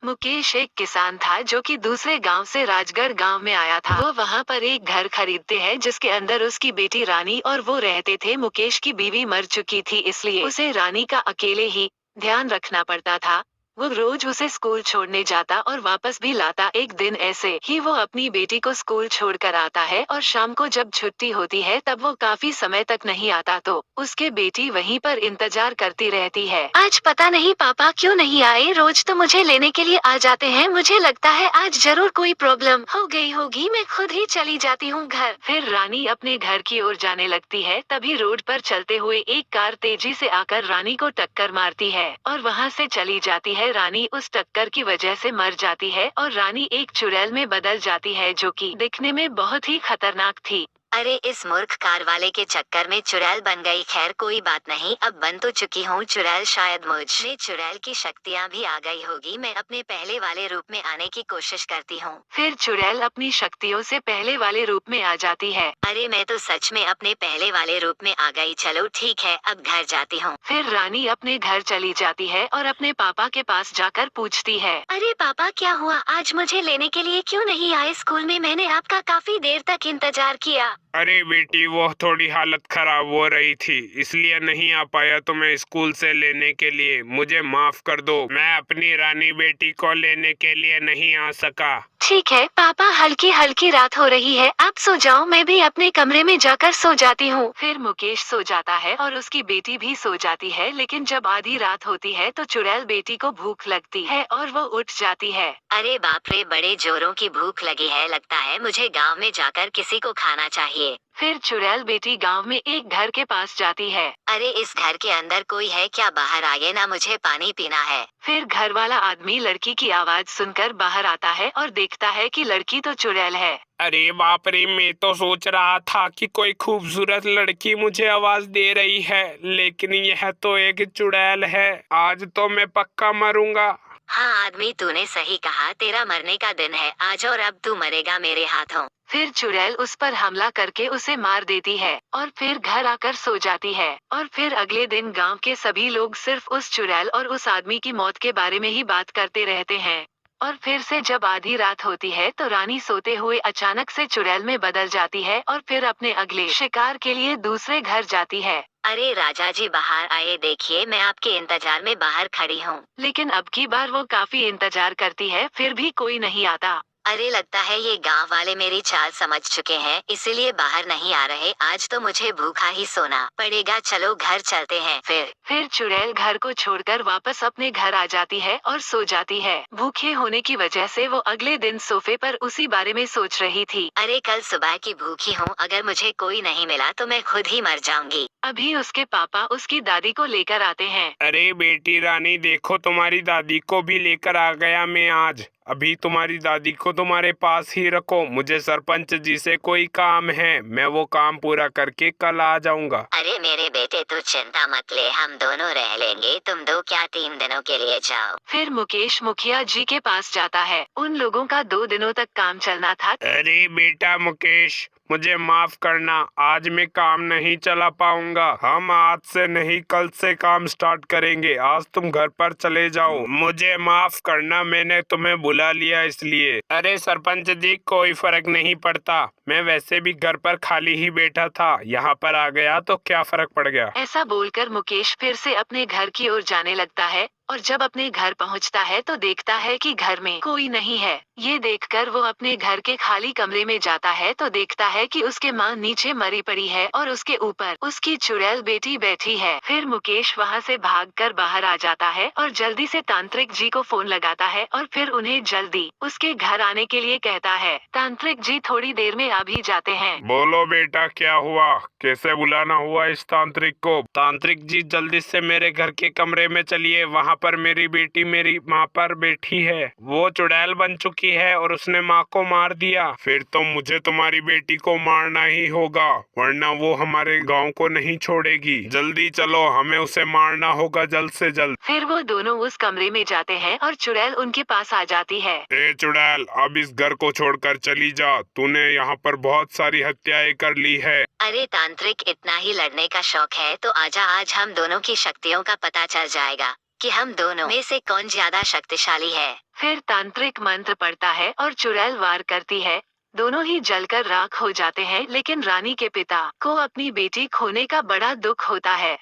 मुकेश एक किसान था जो कि दूसरे गांव से राजगढ़ गांव में आया था। वो वहां पर एक घर खरीदते हैं जिसके अंदर उसकी बेटी रानी और वो रहते थे। मुकेश की बीवी मर चुकी थी, इसलिए उसे रानी का अकेले ही ध्यान रखना पड़ता था। वो रोज उसे स्कूल छोड़ने जाता और वापस भी लाता। एक दिन ऐसे ही वो अपनी बेटी को स्कूल छोड़कर आता है और शाम को जब छुट्टी होती है तब वो काफी समय तक नहीं आता, तो उसके बेटी वहीं पर इंतजार करती रहती है। आज पता नहीं पापा क्यों नहीं आए, रोज तो मुझे लेने के लिए आ जाते हैं। मुझे लगता है आज जरूर कोई प्रॉब्लम हो गई होगी, मैं खुद ही चली जाती हूँ घर। फिर रानी अपने घर की ओर जाने लगती है, तभी रोड पर चलते हुए एक कार तेजी से आकर रानी को टक्कर मारती है और वहाँ से चली जाती है। रानी उस टक्कर की वजह से मर जाती है और रानी एक चुड़ैल में बदल जाती है जो कि दिखने में बहुत ही खतरनाक थी। अरे इस मूर्ख कार वाले के चक्कर में चुड़ैल बन गई। खैर कोई बात नहीं, अब बन तो चुकी हूँ चुड़ैल, शायद मुझ में चुड़ैल की शक्तियाँ भी आ गई होगी। मैं अपने पहले वाले रूप में आने की कोशिश करती हूँ। फिर चुड़ैल अपनी शक्तियों से पहले वाले रूप में आ जाती है। अरे मैं तो सच में अपने पहले वाले रूप में आ गई। चलो ठीक है, अब घर जाती हूँ। फिर रानी अपने घर चली जाती है और अपने पापा के पास जाकर पूछती है, अरे पापा क्या हुआ, आज मुझे लेने के लिए क्यों नहीं आए स्कूल में? मैंने आपका काफी देर तक इंतजार किया। अरे बेटी, वो थोड़ी हालत खराब हो रही थी, इसलिए नहीं आ पाया तुम्हें स्कूल से लेने के लिए। मुझे माफ कर दो, मैं अपनी रानी बेटी को लेने के लिए नहीं आ सका। ठीक है पापा, हल्की हल्की रात हो रही है, आप सो जाओ, मैं भी अपने कमरे में जाकर सो जाती हूँ। फिर मुकेश सो जाता है और उसकी बेटी भी सो जाती है, लेकिन जब आधी रात होती है तो चुड़ैल बेटी को भूख लगती है और वो उठ जाती है। अरे बाप रे, बड़े जोरों की भूख लगी है, लगता है मुझे गांव में जाकर किसी को खाना चाहिए। फिर चुड़ैल बेटी गांव में एक घर के पास जाती है। अरे इस घर के अंदर कोई है क्या? बाहर आइए ना, मुझे पानी पीना है। फिर घर वाला आदमी लड़की की आवाज सुनकर बाहर आता है और देखता है कि लड़की तो चुड़ैल है। अरे बाप रे, मैं तो सोच रहा था कि कोई खूबसूरत लड़की मुझे आवाज दे रही है, लेकिन यह तो एक चुड़ैल है। आज तो मैं पक्का मरूंगा। हाँ आदमी, तूने सही कहा, तेरा मरने का दिन है आज, और अब तू मरेगा मेरे हाथों। फिर चुड़ैल उस पर हमला करके उसे मार देती है और फिर घर आकर सो जाती है। और फिर अगले दिन गांव के सभी लोग सिर्फ उस चुड़ैल और उस आदमी की मौत के बारे में ही बात करते रहते हैं। और फिर से जब आधी रात होती है तो रानी सोते हुए अचानक से चुड़ैल में बदल जाती है और फिर अपने अगले शिकार के लिए दूसरे घर जाती है। अरे राजा जी बाहर आए, देखिए मैं आपके इंतजार में बाहर खड़ी हूँ। लेकिन अब की बार वो काफी इंतजार करती है, फिर भी कोई नहीं आता। अरे लगता है ये गांव वाले मेरी चाल समझ चुके हैं, इसीलिए बाहर नहीं आ रहे। आज तो मुझे भूखा ही सोना पड़ेगा, चलो घर चलते हैं। फिर चुड़ैल घर को छोड़कर वापस अपने घर आ जाती है और सो जाती है। भूखे होने की वजह से वो अगले दिन सोफे पर उसी बारे में सोच रही थी। अरे कल सुबह की भूखी हूँ, अगर मुझे कोई नहीं मिला तो मैं खुद ही मर जाऊंगी। अभी उसके पापा उसकी दादी को लेकर आते हैं। अरे बेटी रानी, देखो तुम्हारी दादी को भी लेकर आ गया मैं आज। अभी तुम्हारी दादी को तुम्हारे पास ही रखो, मुझे सरपंच जी से कोई काम है, मैं वो काम पूरा करके कल आ जाऊंगा। अरे मेरे बेटे तू चिंता मत ले, हम दोनों रह लेंगे, तुम 2 क्या 3 दिनों के लिए जाओ। फिर मुकेश मुखिया जी के पास जाता है। उन लोगों का 2 दिनों तक काम चलना था। अरे बेटा मुकेश, मुझे माफ करना, आज मैं काम नहीं चला पाऊंगा। हम आज से नहीं, कल से काम स्टार्ट करेंगे। आज तुम घर पर चले जाओ, मुझे माफ करना, मैंने तुम्हें बुला लिया इसलिए। अरे सरपंच जी, कोई फर्क नहीं पड़ता, मैं वैसे भी घर पर खाली ही बैठा था, यहाँ पर आ गया तो क्या फर्क पड़ गया। ऐसा बोलकर मुकेश फिर से अपने घर की ओर जाने लगता है और जब अपने घर पहुंचता है तो देखता है कि घर में कोई नहीं है। ये देखकर वो अपने घर के खाली कमरे में जाता है तो देखता है कि उसके माँ नीचे मरी पड़ी है और उसके ऊपर उसकी चुड़ैल बेटी बैठी है। फिर मुकेश वहाँ से भागकर बाहर आ जाता है और जल्दी से तांत्रिक जी को फोन लगाता है और फिर उन्हें जल्दी उसके घर आने के लिए कहता है। तांत्रिक जी थोड़ी देर में आ भी जाते हैं। बोलो बेटा, क्या हुआ? कैसे बुलाना हुआ इस तांत्रिक को? तांत्रिक जी जल्दी से मेरे घर के कमरे में चलिए, वहाँ पर मेरी बेटी मेरी माँ पर बैठी है। वो चुड़ैल बन चुकी है और उसने माँ को मार दिया। फिर तो मुझे तुम्हारी बेटी को मारना ही होगा, वरना वो हमारे गांव को नहीं छोड़ेगी। जल्दी चलो, हमें उसे मारना होगा जल्द से जल्द। फिर वो दोनों उस कमरे में जाते हैं और चुड़ैल उनके पास आ जाती है। ए चुड़ैल, अब इस घर को छोड़कर चली जा, तूने यहाँ पर बहुत सारी हत्याएं कर ली है। अरे तांत्रिक, इतना ही लड़ने का शौक है तो आजा, आज हम दोनों की शक्तियों का पता चल जाएगा। कि हम दोनों में से कौन ज्यादा शक्तिशाली है। फिर तांत्रिक मंत्र पढ़ता है और चुड़ैल वार करती है। दोनों ही जलकर राख हो जाते हैं, लेकिन रानी के पिता को अपनी बेटी खोने का बड़ा दुख होता है।